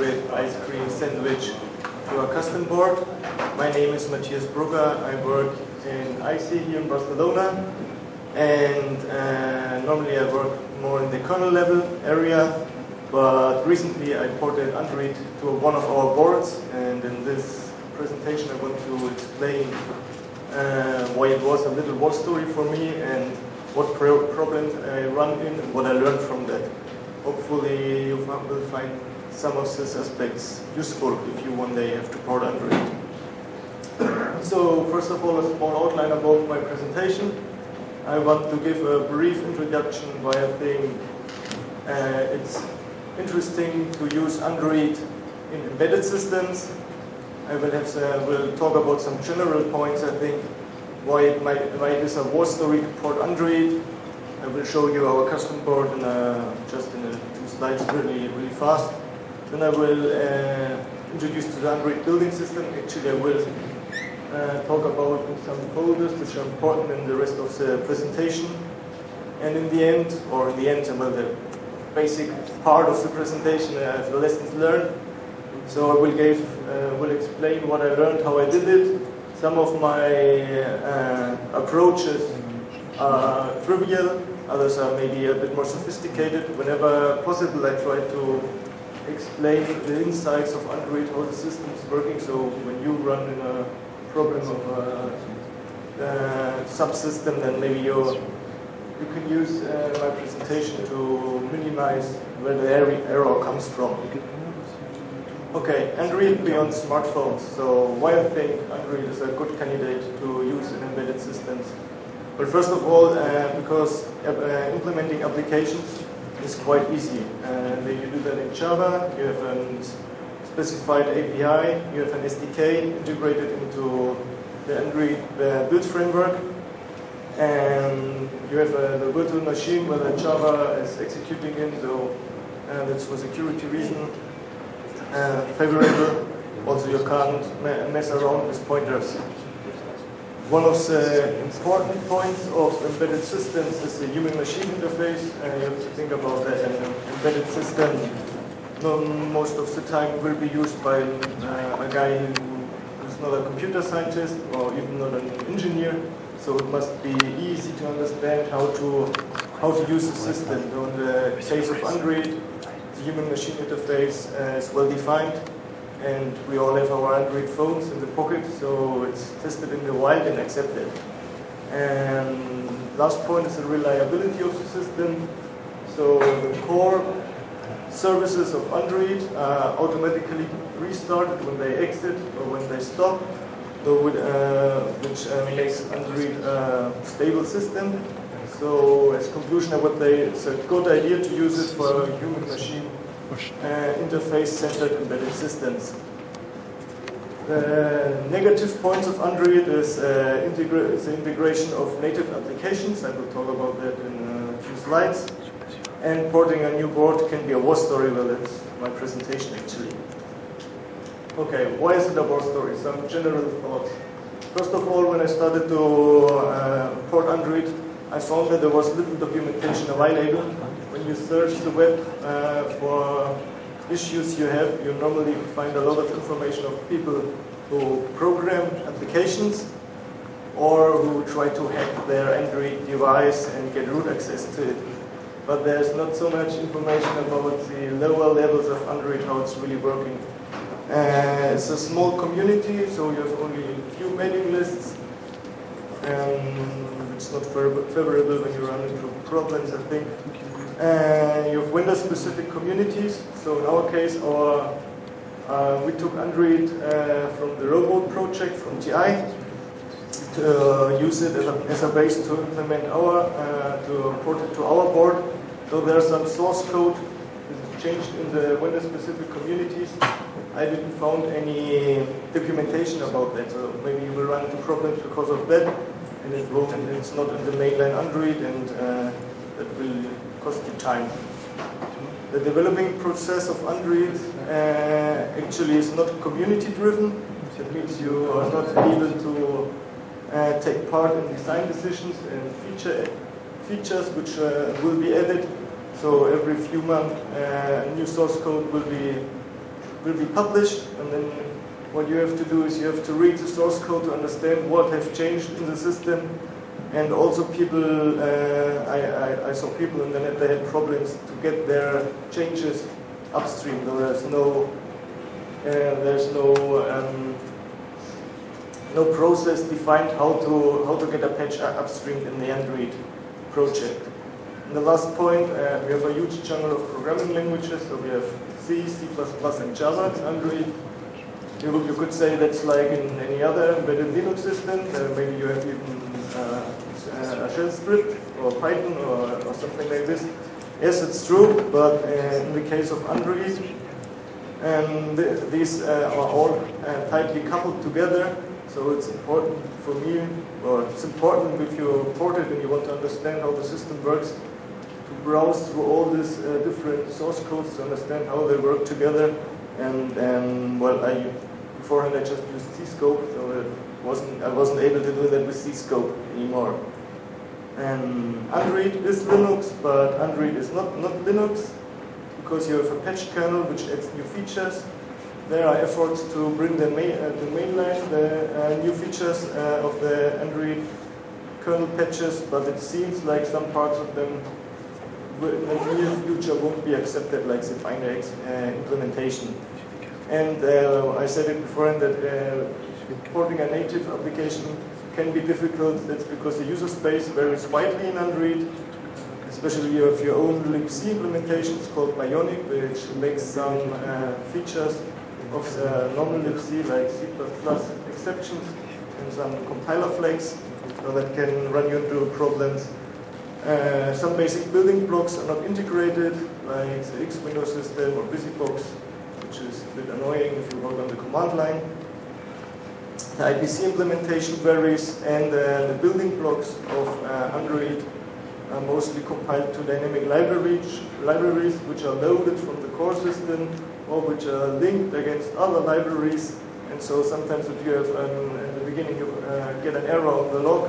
favorite ice cream sandwich to a custom board. My name is Matthias Brugger. I work in ELCE here in Barcelona, and normally I work more in the kernel level area, but recently I ported Android to one of our boards, and in this presentation I want to explain why it was a little war story for me and what problems I run in and what I learned from that. Hopefully you will find some of these aspects useful if you one day have to port Android. So first of all, a small outline about my presentation. I want to give a brief introduction why I think it's interesting to use Android in embedded systems. I will talk about some general points, I think, why it is a war story to port Android. I will show you our custom board just in 2 slides really fast. Then I will introduce to the Android building system. Actually, I will talk about some folders which are important in the rest of the presentation. And in the end, well, the basic part of the presentation, the lessons learned. So I will explain what I learned, how I did it. Some of my approaches are trivial, others are maybe a bit more sophisticated. Whenever possible, I try to explain the insights of Android, how the system is working. So when you run in a problem of a subsystem, then maybe you can use my presentation to minimize where the error comes from. Okay, Android beyond smartphones. So why I think Android is a good candidate to use in embedded systems? Well, first of all, because implementing applications is quite easy. You do that in Java, you have a specified API, you have an SDK integrated into the Android build framework, and you have the virtual machine where the Java is executing in, so that's for security reason favorable. Also, you can't mess around with pointers. One of the important points of embedded systems is the human-machine interface. You have to think about that. An embedded system most of the time will be used by a guy who is not a computer scientist or even not an engineer. So it must be easy to understand how to use the system. So in the case of Android, the human-machine interface is well defined, and we all have our Android phones in the pocket, so it's tested in the wild and accepted. And last point is the reliability of the system. So the core services of Android are automatically restarted when they exit or when they stop, which makes Android a stable system. So as conclusion, I would say it's a good idea to use it for human-machine interface-centered embedded systems. The negative points of Android is the integration of native applications. I will talk about that in a few slides. And porting a new board can be a war story. Well, that's my presentation actually. Okay, why is it a war story? Some general thoughts. First of all, when I started to port Android, I found that there was little documentation available. When you search the web for issues you have, you normally find a lot of information of people who program applications or who try to hack their Android device and get root access to it. But there's not so much information about the lower levels of Android, how it's really working. It's a small community, so you have only a few mailing lists. It's not favorable when you run into problems, I think. You have Windows-specific communities. So in our case, we took Android from the Robot project from TI to use it as a base to implement to port it to our board. So there's some source code that's changed in the Windows-specific communities. I didn't find any documentation about that, so maybe you will run into problems because of that. And it's not in the mainline Android, and that will cost you time. The developing process of Android actually is not community-driven. That means you are not able to take part in design decisions and features which will be added. So every few months, new source code will be will be published, and then what you have to do is you have to read the source code to understand what have changed in the system. And also people, I saw people in the net, they had problems to get their changes upstream. There's no process defined how to get a patch upstream in the Android project. And the last point, we have a huge jungle of programming languages. So we have C, C++, and Java in Android. You could say that's like in any other embedded Linux system. Maybe you have even a shell script or Python or something like this. Yes, it's true, but in the case of Android, these are all tightly coupled together. So it's important for me, or it's important if you port it and you want to understand how the system works, to browse through all these different source codes to understand how they work together. And well, beforehand I just used C-scope, so I wasn't able to do that with C-scope anymore. And Android is Linux, but Android is not Linux, because you have a patch kernel which adds new features. There are efforts to bring to mainline the new features of the Android kernel patches, but it seems like some parts of them in the near future won't be accepted, like the binary implementation. And I said it before that porting a native application can be difficult. That's because the user space varies widely in Android. Especially you have your own libc implementations called Bionic, which makes some features of the normal libc like C++ exceptions and some compiler flags, so that can run you into problems. Some basic building blocks are not integrated, like the X window system or BusyBox, which is a bit annoying if you work on the command line. The IPC implementation varies, and the building blocks of Android are mostly compiled to dynamic libraries which are loaded from the core system or which are linked against other libraries. And so sometimes if you have, in the beginning you get an error on the log,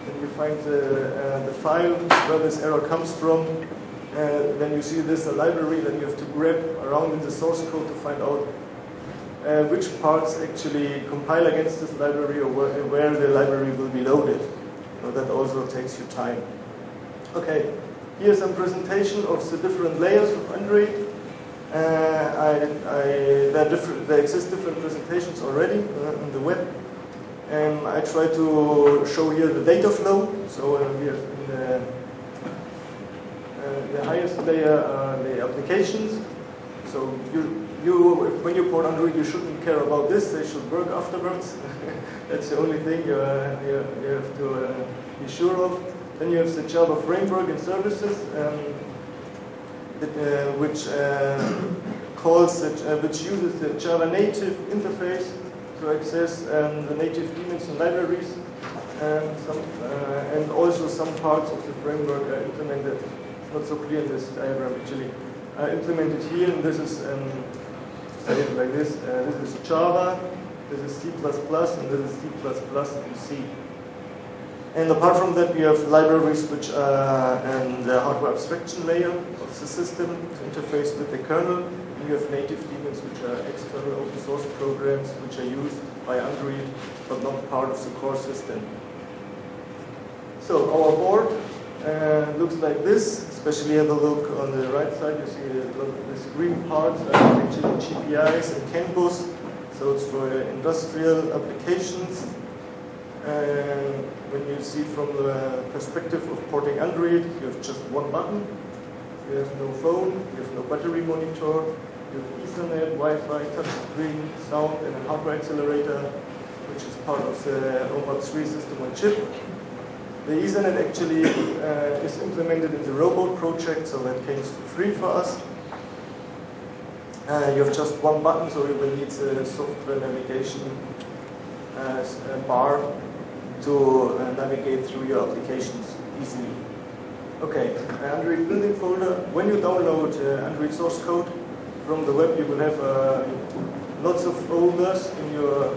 and you find the file where this error comes from, then you see this a library, then you have to grab around in the source code to find out which parts actually compile against this library or where the library will be loaded. So that also takes you time. Okay, here's some presentation of the different layers of Android. There exist different presentations already on the web. I try to show here the data flow. So we have in the highest layer are the applications. So when you port Android, you shouldn't care about this. They should work afterwards. That's the only thing you have to be sure of. Then you have the Java framework and services, which uses the Java native interface to access the native daemons and libraries, and also some parts of the framework are implemented. It's not so clear in this diagram actually. Implemented here, and this is say it like this. This is Java, this is C++, and this is C++ and C. And apart from that, we have libraries which are the hardware abstraction layer of the system to interface with the kernel. And you have native daemons, which are external open source programs which are used by Android but not part of the core system. So our board looks like this. Especially have a look on the right side, you see these green parts are actually GPIs and CAN bus. So it's for industrial applications. When you see from the perspective of porting Android, you have just one button. You have no phone, you have no battery monitor, you have Ethernet, Wi-Fi, touchscreen, sound, and a hardware accelerator, which is part of the OMA 3 system on chip. The Ethernet actually is implemented in the robot project, so that came free for us. You have just one button, so you will need the software navigation bar to navigate through your applications easily. Okay, Android building folder. When you download Android source code from the web, you will have lots of folders in your,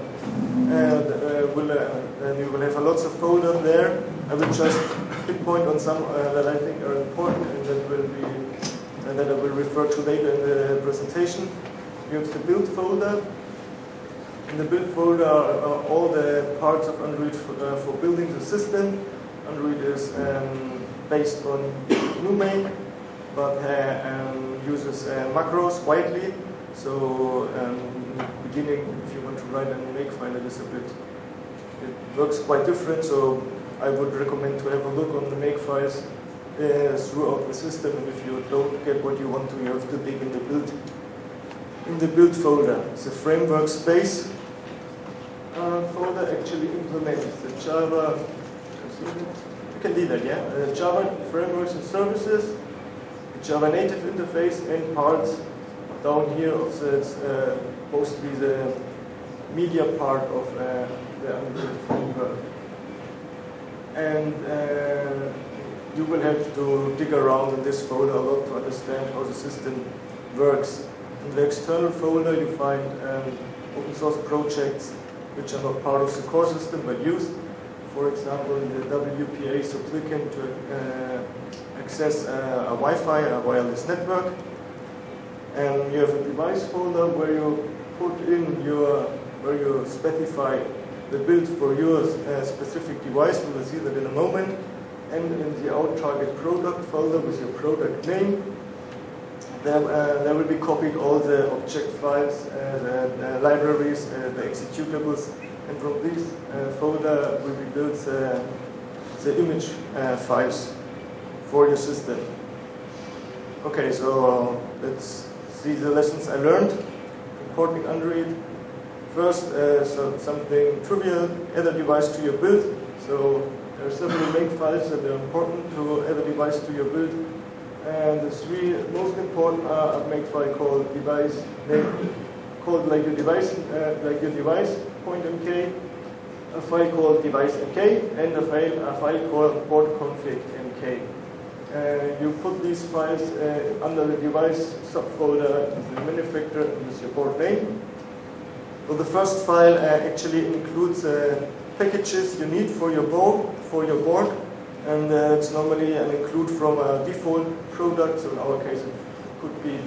and you will have lots of folders there. I will just pinpoint on some that I think are important and that I will refer to later in the presentation. you have the build folder. In the build folder are all the parts of Android for building the system. Android is based on GNU-make, but uses macros widely. So in the beginning, if you want to write a makefile, it works quite different. So I would recommend to have a look on the makefiles throughout the system. And if you don't get what you want to, you have to dig in the build folder. It's a framework space folder actually implements the Java. You can do that, yeah. Java frameworks and services, the Java native interface, and parts down here of the mostly the media part of the Android framework. And you will have to dig around in this folder a lot to understand how the system works. In the external folder, you find open source projects which are not part of the core system but used. For example, the WPA supplicant to access a Wi-Fi, a wireless network. And you have a device folder where you put in where you specify the build for your specific device. We will see that in a moment. And in the out target product folder with your product name, there will be copied all the object files, the libraries, the executables, and from this folder will be built the image files for your system. Okay, so let's see the lessons I learned from porting Android. First, so something trivial, add a device to your build. So there are several make files that are important to add a device to your build. And the three most important are a makefile called device name, called like your device .mk, a file called device mk, and a file called port config mk. You put these files under the device subfolder with the manufacturer and with your board name. So the first file actually includes packages you need for your board. And it's normally an include from a default product. So in our case, it could be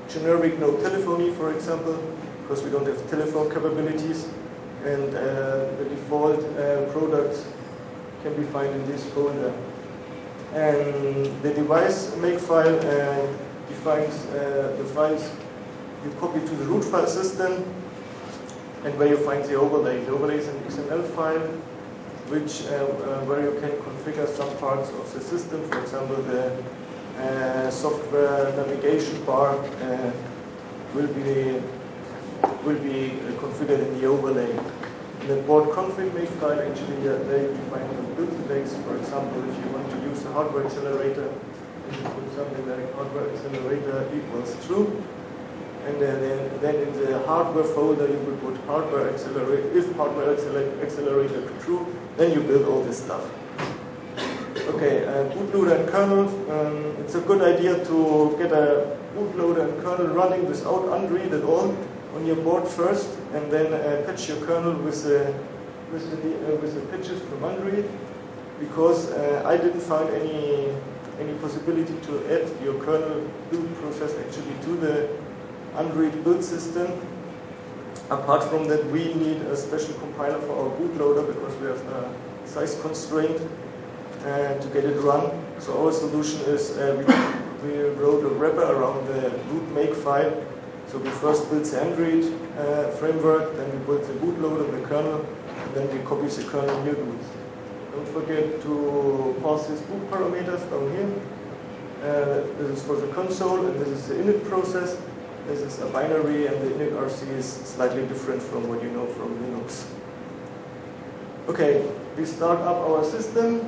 generic no telephony, for example, because we don't have telephone capabilities. And the default products can be found in this folder. And the device makefile defines the files you copy to the root file system, and where you find the overlay. The overlay is an XML file, which where you can configure some parts of the system. For example, the software navigation bar will be configured in the overlay. In the board config makefile, actually, there you find the build delays. For example, if you want to use a hardware accelerator, you put something like hardware accelerator equals true. And then in the hardware folder, you will put hardware accelerator. If hardware accelerator true, then you build all this stuff. Okay, bootloader and kernel. It's a good idea to get a bootloader and kernel running without Android at all on your board first, and then patch your kernel with the patches from Android, because I didn't find any possibility to add your kernel build process actually to the Android build system. Apart from that, we need a special compiler for our bootloader because we have a size constraint to get it run. So our solution is we wrote a wrapper around the root makefile. So we first built the Android framework, then we built the bootloader, the kernel, and then we copy the kernel new root. Don't forget to pass these boot parameters down here. This is for the console, and this is the init process. This is a binary, and the init RC is slightly different from what you know from Linux. Okay, we start up our system.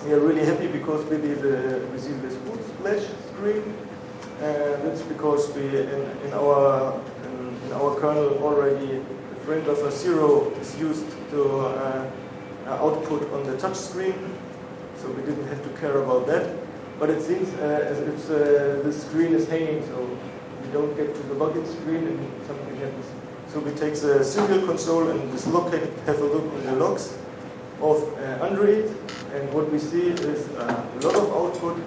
We are really happy because we see this boot splash screen. That's because we in our kernel already the frame buffer 0 is used to output on the touch screen, so we didn't have to care about that. But it seems as if the screen is hanging, so we don't get to the login screen and something happens. So we take the serial console and with locate have a look on the logs of Android, and what we see is a lot of output.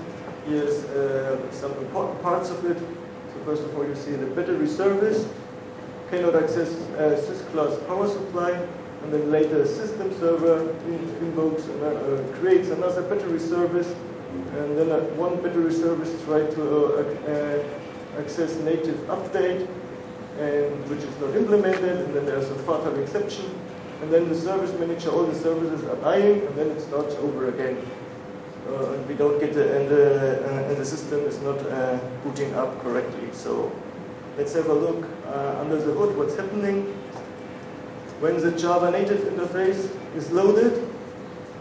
Here's some important parts of it. So first of all, you see the battery service cannot access sys-class power supply, and then later system server invokes creates another battery service, and then one battery service tries to access native update, and which is not implemented, and then there's a fatal exception, and then the service manager, all the services are dying, and then it starts over again. And we don't get and the system is not booting up correctly. So let's have a look under the hood what's happening. When the Java native interface is loaded,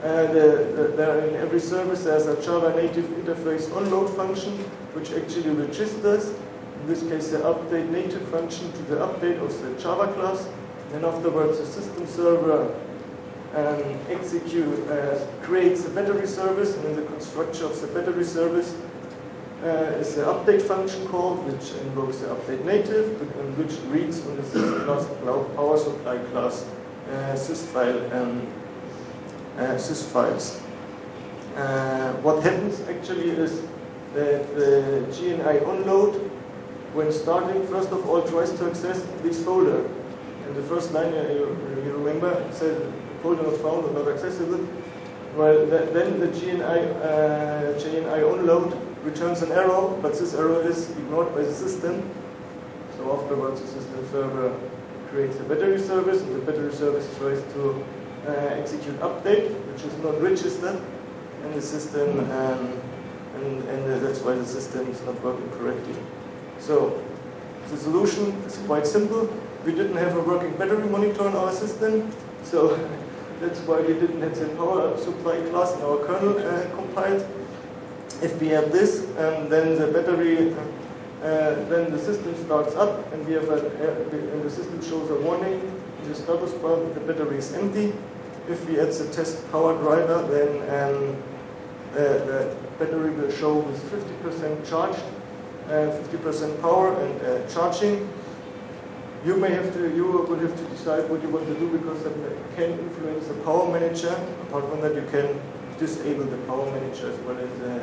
there in every service there's a Java native interface onload function which actually registers, in this case the update native function, to the update of the Java class. Then afterwards the system server creates a battery service, and in the constructor of the battery service is the update function called, which invokes the update native, and which reads on the system class power supply class sys files. What happens actually is that the GNI onload, when starting, first of all tries to access this folder. And the first line, you remember, it says folder not found or not accessible. Well, then the GNI onload returns an error, but this error is ignored by the system. So afterwards, the system server creates a battery service, and the battery service tries to execute update, which is not registered, and the system, and that's why the system is not working correctly. So the solution is quite simple. We didn't have a working battery monitor in our system, so that's why we didn't have the power supply class in our kernel compiled. If we have this, then the battery, then the system starts up, and we have and the system shows a warning in the status bar that the battery is empty. If we add the test power driver, then the battery will show with 50% charged, 50% power and charging. You will have to decide what you want to do, because that can influence the power manager. Apart from that, you can disable the power manager as well as the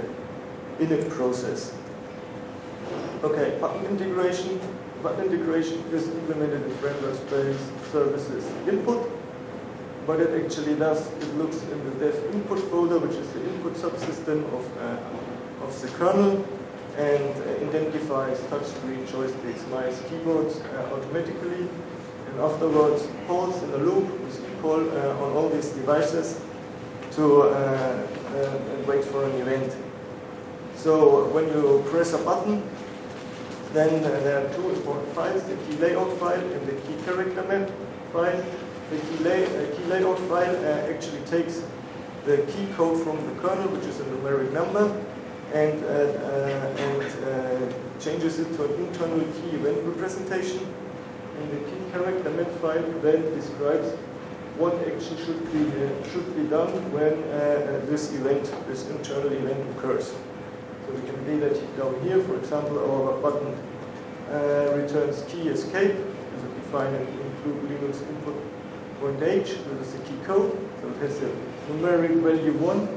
init process. Okay, button integration. Button integration is implemented in framework-based services input. What it actually does, it looks in the dev input folder, which is the input subsystem of the kernel, and identifies touchscreen, joysticks, mice, keyboards automatically, and afterwards calls in a loop with equal on all these devices to wait for an event. So when you press a button, then there are two important files: the key layout file and the key character map file. The key layout file actually takes the key code from the kernel, which is a numeric number, and changes it to an internal key event representation. And the key character map file then describes what action should be done when this internal event occurs. So we can see that down here, for example, our button returns key escape, is defined and include Linux input point H, this is the key code. So it has the numeric value 1.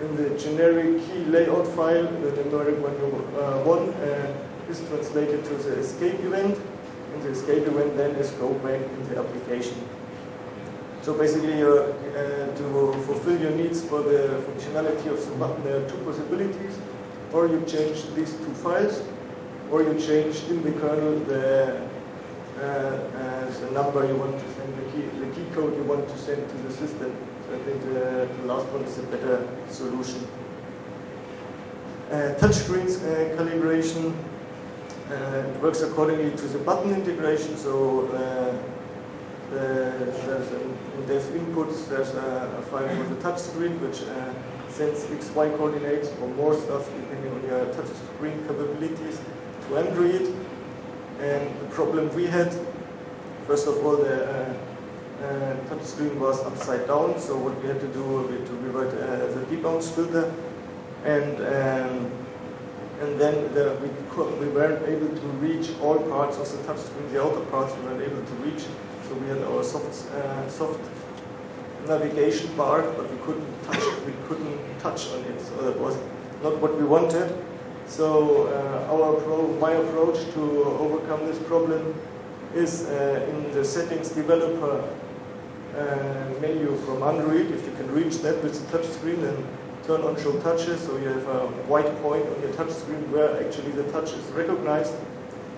In the generic key layout file, the numeric value 1 is translated to the escape event, and the escape event then is go back in the application. So basically, to fulfill your needs for the functionality of the button, there are two possibilities: or you change these two files, or you change in the kernel the number you want to send, the key code you want to send to the system. So I think the last one is a better solution. Touchscreens calibration. It works accordingly to the button integration. So there's in dev inputs, there's a file for the touchscreen which sends XY coordinates or more stuff depending on your touchscreen capabilities to Android. And the problem we had, first of all, the touchscreen was upside down. So what we had to do, we had to rewrite the debounce filter, and then we weren't able to reach all parts of the touchscreen. The outer parts we weren't able to reach. So we had our soft navigation bar, but we couldn't touch on it. So that was not what we wanted. So my approach to overcome this problem is in the settings developer menu from Android. If you can reach that with the touch screen, then turn on show touches, so you have a white point on your touch screen where actually the touch is recognized,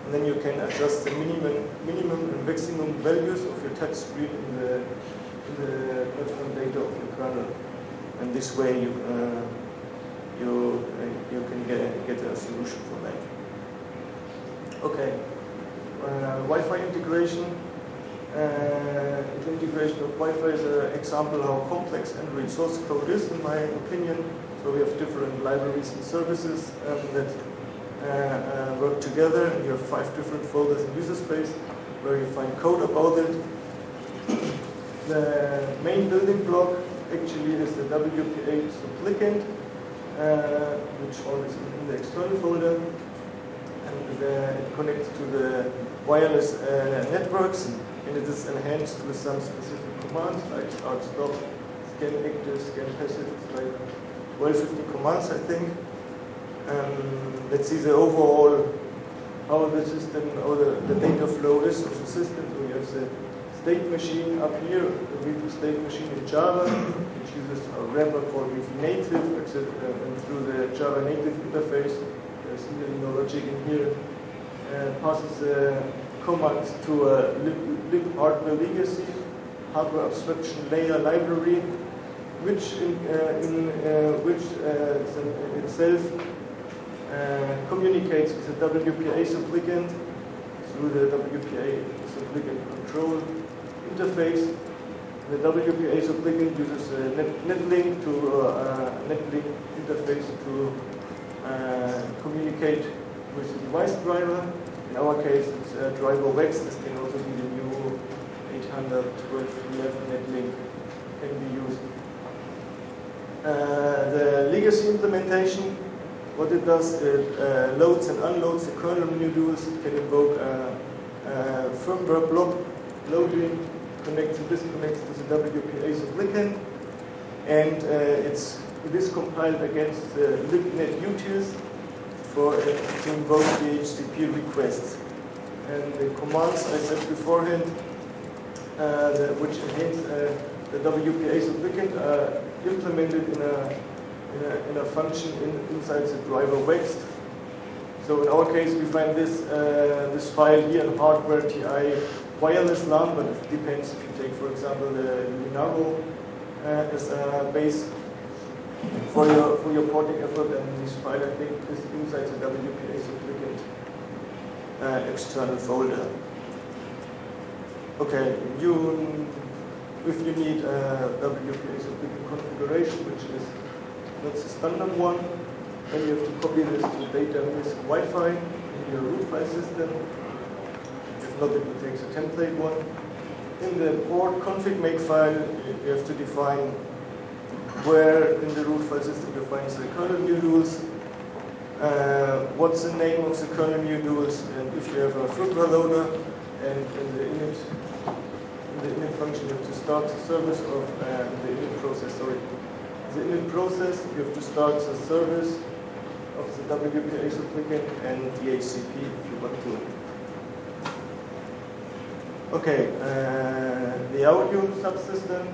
and then you can adjust the minimum and maximum values of your touch screen in the platform data of your kernel, and this way you can get a solution for that. Okay, Wi-Fi integration. The integration of Wi-Fi is an example how complex Android source code is, in my opinion. So we have different libraries and services that work together, and you have 5 different folders in user space where you find code about it. The main building block actually is the WPA supplicant, which always is in the external folder, and it connects to the wireless networks. And it is enhanced with some specific commands like start, stop, scan active, scan passive. It's like 12-15 commands, I think. Let's see the overall how the system, how the data flow is of the system. So we have the state machine up here, the V2 state machine in Java, which uses a wrapper called native, and through the Java native interface, there's really no logic in here, passes the commands to a lib hardware legacy, hardware abstraction layer library, which itself communicates with the WPA supplicant through the WPA supplicant control interface. The WPA supplicant uses a netlink interface to communicate with the device driver. In our case, it's driver WEX. This can also be the new 800.12.11 netlink can be used. The legacy implementation, what it does, it loads and unloads the kernel modules. It can invoke firmware block loading, connects and disconnects to the WPA supplicant, and it is compiled against the libnet utils to invoke the HTTP requests. And the commands I said beforehand, which enhance the WPA supplicant, are implemented in a function inside the driver WEX. So in our case, we find this file here in hardware TI wireless LAN, but it depends if you take, for example, the Linaro as a base for your porting effort, and this file, I think, is inside the WPA supplicant external folder. Okay, if you need a WPA supplicant configuration, which is not the standard one, then you have to copy this to data with Wi-Fi in your root file system. If not, it will take the template one. In the port config make file, you have to define where in the root file system you find the kernel modules, what's the name of the kernel modules, and if you have a firmware loader, and in the init function you have to start the service of the init process. Sorry, the init process you have to start the service of the WPA supplicant and DHCP if you want to. Okay, the audio subsystem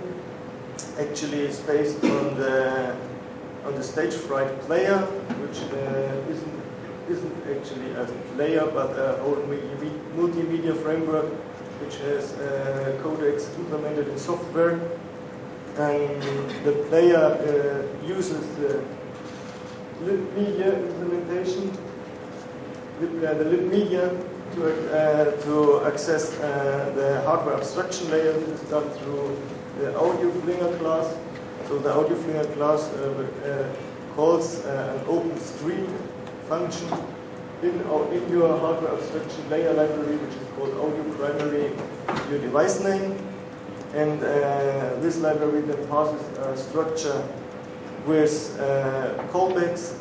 actually is based on the stage fright player, which isn't actually a player but a whole multimedia framework which has codecs implemented in software, and the player uses the libmedia implementation, the libmedia to access the hardware abstraction layer. This is done through the audio flinger class. So the audio flinger class calls an open stream function in your hardware abstraction layer library, which is called audio primary, your device name, and this library then passes a structure with callbacks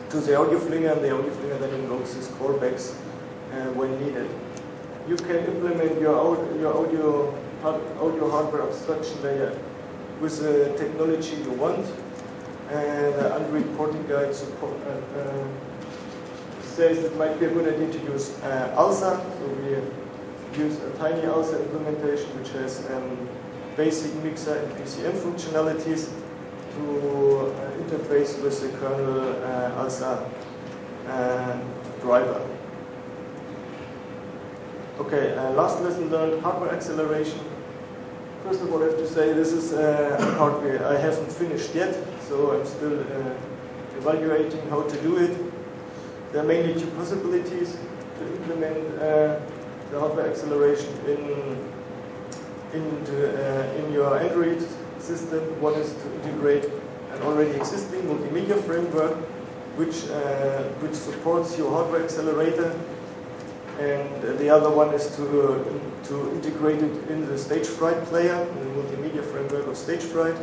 to the audio flinger, and the audio flinger then invokes these callbacks when needed. You can implement your audio hardware abstraction layer with the technology you want. And the Android porting guide says it might be a good idea to use ELCE. So we use a tiny ELCE implementation which has basic mixer and PCM functionalities to interface with the kernel ELCE driver. Okay, last lesson learned, hardware acceleration. First of all, I have to say this is a part I haven't finished yet, so I'm still evaluating how to do it. There are mainly two possibilities to implement the hardware acceleration in your Android system. One is to integrate an already existing multimedia framework which supports your hardware accelerator, and the other one is to integrate it in the Stagefright player, in the multimedia framework of Stagefright.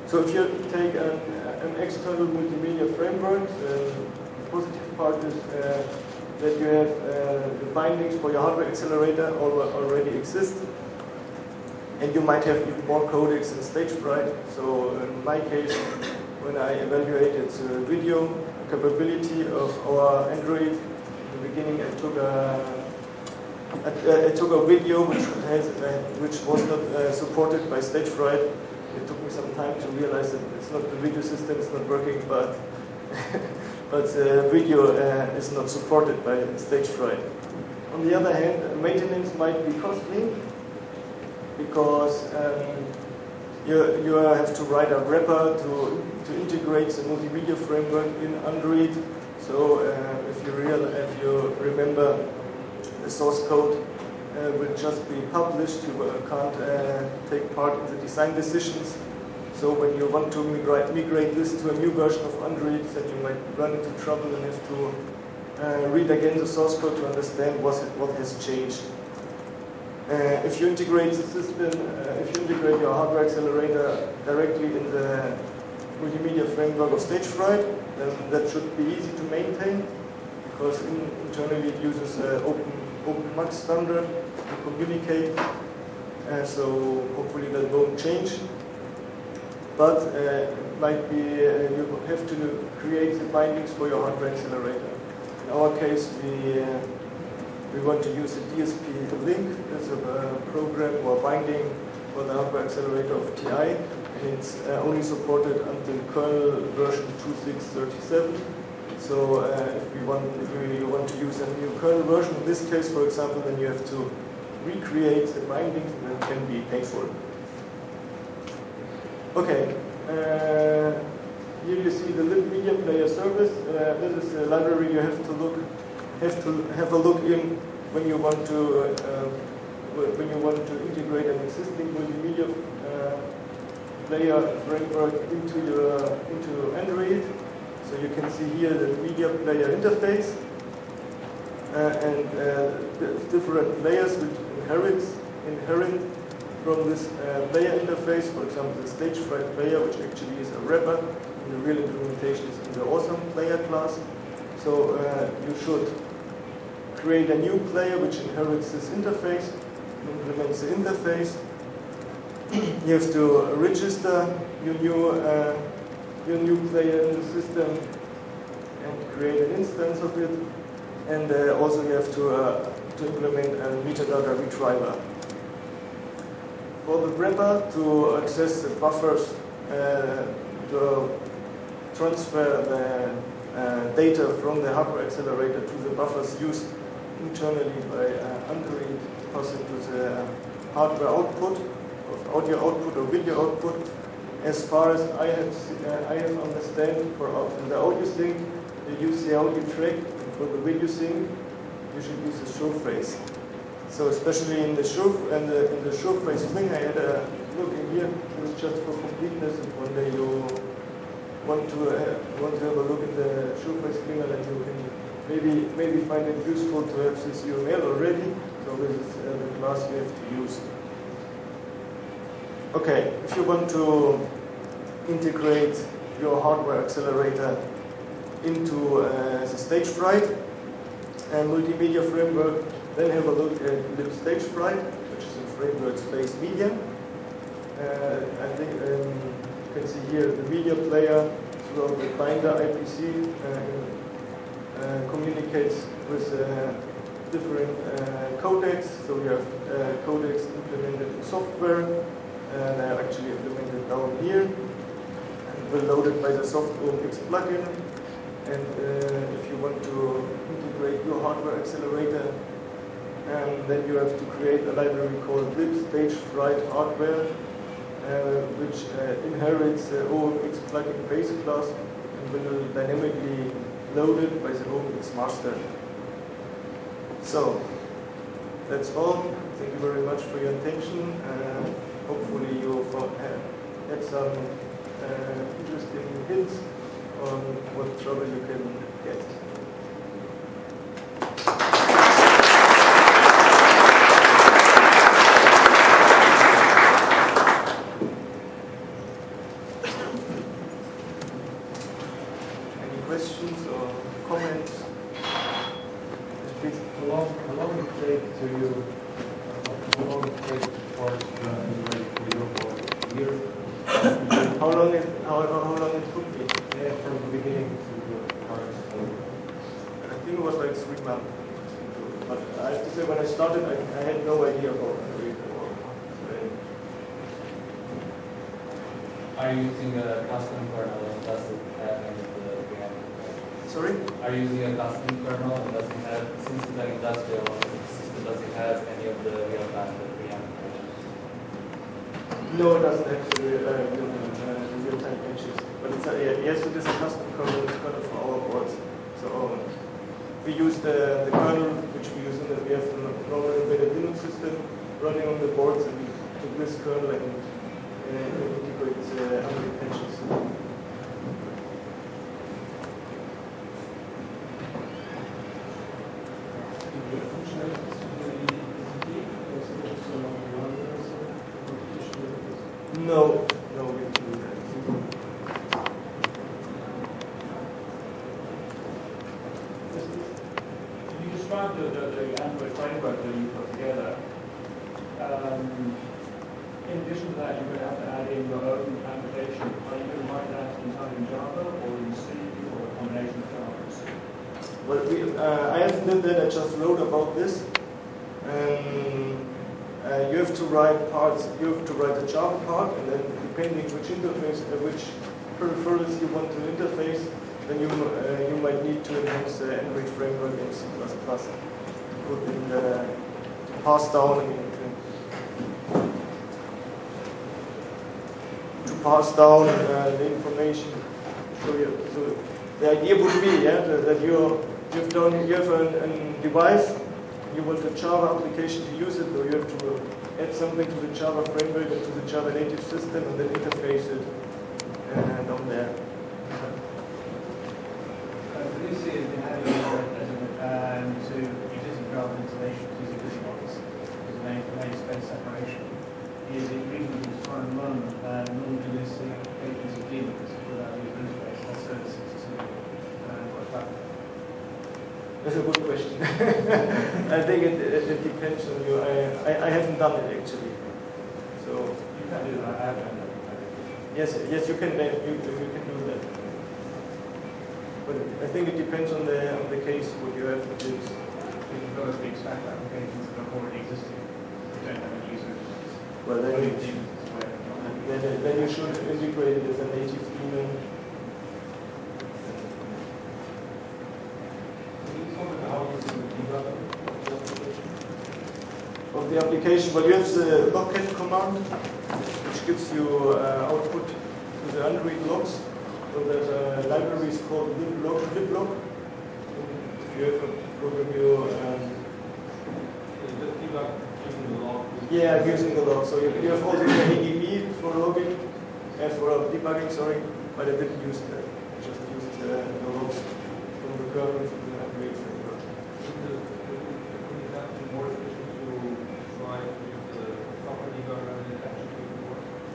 So if you take an external multimedia framework, the positive part is that you have the bindings for your hardware accelerator already exist, and you might have even more codecs in Stagefright. So in my case, when I evaluated the video capability of our Android, in the beginning I took a video which was not supported by Stagefright. It took me some time to realize that it's not the video system is not working, but the video is not supported by Stagefright. On the other hand, maintenance might be costly because you have to write a wrapper to integrate the multimedia framework in Android. So if you remember, the source code will just be published. You can't take part in the design decisions. So when you want to migrate this to a new version of Android, then you might run into trouble and have to read again the source code to understand what has changed. If you integrate the system, if you integrate your hardware accelerator directly in the multimedia framework of Stagefright, then that should be easy to maintain because internally it uses OpenMux standard to communicate. So hopefully that won't change. But might be you have to create the bindings for your hardware accelerator. In our case, we want to use a DSP link as a program or binding for the hardware accelerator of TI, and it's only supported until kernel version 2637. So if you want to use a new kernel version, in this case, for example, then you have to recreate the bindings, and that can be painful. Okay, here you see the lib media player service. This is a library you have to have a look in when you want to integrate an existing multimedia player framework into Android. So you can see here the media player interface and different layers which inherit from this player interface. For example, the Stagefright player, which actually is a wrapper, and the real implementation is in the awesome player class. So you should create a new player which inherits this interface, implements the interface. You have to register your new player in the system and create an instance of it. And also you have to implement a metadata retriever. For the wrapper, to access the buffers, to transfer the data from the hardware accelerator to the buffers used internally by Android, pass into the hardware output, audio output or video output. As far as I have understand, for the audio sync, you use the audio track, and for the video sync, you should use the show phrase. So especially in the show phrase thing, I had a look in here. It was just for completeness. And one day you want to have a look at the show phrase thing, and you can maybe find it useful to have this URL already. So this is the class you have to use. Okay, if you want to integrate your hardware accelerator into the Stagefright and multimedia framework, then have a look at lib Stagefright, which is a framework-based media. I think you can see here the media player throughout the binder IPC communicates with different codecs. So we have codecs implemented in software, and they are actually implemented down here, and were loaded by the SoftOMX plugin. And if you want to integrate your hardware accelerator, then you have to create a library called lib stage write hardware, which inherits the OMX plugin base class and will dynamically loaded by the OMX master. So that's all. Thank you very much for your attention. Hopefully you had some interesting hints on what trouble you can get. Any questions or comments? How long it take to you? How long it take for a year? How long it took me? Yeah, from the beginning to the current. I think it was like 3 months. But I have to say, when I started, I had no idea about it. Are you using a custom kernel and does it have any of the preamble? Sorry? Are you using a custom kernel and does it have, since it's an industrial system, does it have any of the real-time preamble? No, it doesn't actually real-time patches. But it's yes, it is a custom kernel. It's kernel for our boards. So we use the kernel which we use we have a normal embedded Linux system running on the boards, and we took this kernel and integrate Android patches. No, we didn't do that. Can you describe the Android framework that you put together? In addition to that, you're going to have to add in your own application. Are you going to write that entirely in Java, or in C, or a combination of Java and C? Well, I haven't done that. I just wrote about this. You have to write parts. You have to write the Java part, and then depending which interface, which peripherals you want to interface, then you might need to enhance the Android framework in C++. Put in the pass down. To pass down the information. So the idea would be, that you have a device. You want a Java application to use it, or you have to add something to the Java framework and to the Java native system, and then interface it down there. This is the having to existing Java installations using busy models as a namespace separation. Is it reasonable to try and run non-delisting applications of daemons without using interface and services to what's happening? That's a good question. I think it depends on you. I haven't done it actually. So You can do that. I have done that. yes, you can do that. But I think it depends on the case what you have to do. You can go as big stack applications that are already existing. You don't have any users. Well, then you should integrate it as a native daemon. Of the application, well, you have the logcat command, which gives you output to the Android logs. So there's a library called liblog. If you have a program, using the log. So you have also the ADB for logging and for debugging. Sorry, but I didn't use that. I just used the logs from the kernel from the Android framework.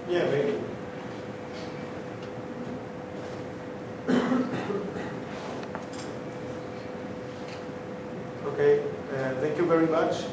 Yeah, maybe. Okay, thank you very much.